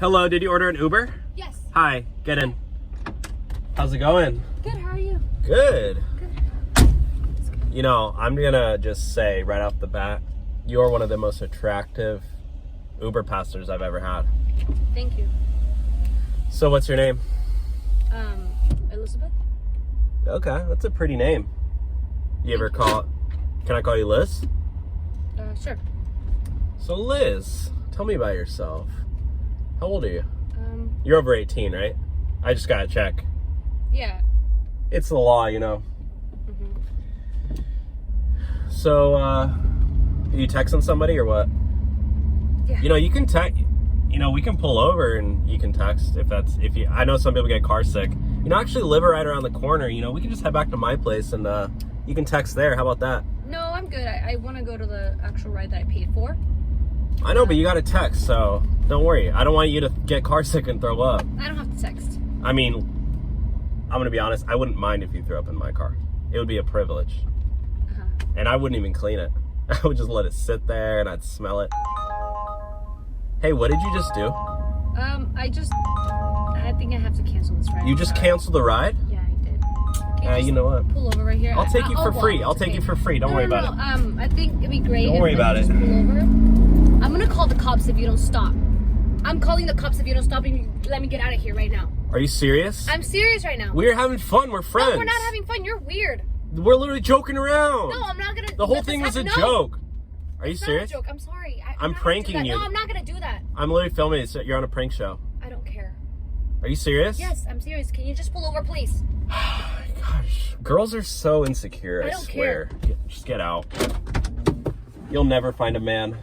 Hello, did you order an Uber? Yes. Hi, get in. How's it going? Good, how are you? Good. Good. You know, I'm gonna just say right off the bat, you're one of the most attractive Uber passengers I've ever had. Thank you. So what's your name? Elizabeth? Okay, that's a pretty name. You ever call, can I call you Liz? Sure. So Liz, tell me about yourself. How old are you? You're You're over 18, right? I just gotta check. Yeah. It's the law, you know. Mm-hmm. So, are you texting somebody or what? Yeah. You know, you can text, you know, we can pull over and you can text if you, I know some people get car sick. You know, I actually live right around the corner, you know, we can just head back to my place and you can text there. How about that? No, I'm good. I want to go to the actual ride that I paid for. I know, but you got to text, so don't worry. I don't want you to get car sick and throw up. I don't have to text. I mean, I'm going to be honest, I wouldn't mind if you threw up in my car. It would be a privilege. Uh-huh. And I wouldn't even clean it. I would just let it sit there and I'd smell it. Hey, what did you just do? I think I have to cancel this ride. You just canceled the ride? Yeah, I did. Can you You know what? pull over right here? I'll take you for free. walk. I'll take you for free. Don't worry about it. I think it'd be great. Don't worry about if I it. just pull over. I'm gonna call the cops if you don't stop. I'm calling the cops if you don't stop and you let me get out of here right now. Are you serious? I'm serious right now. We're having fun. We're friends. No, we're not having fun. You're weird. We're literally joking around. No, I'm not gonna. The whole let thing this was a happen. joke. Are you It's serious? not a joke. I'm sorry. I'm not gonna do pranking that. you. No, I'm not gonna do that. I'm literally filming it. So you're on a prank show. I don't care. Are you serious? Yes, I'm serious. Can you just pull over, please? Oh my gosh. Girls are so insecure, I don't swear. Just get out. You'll never find a man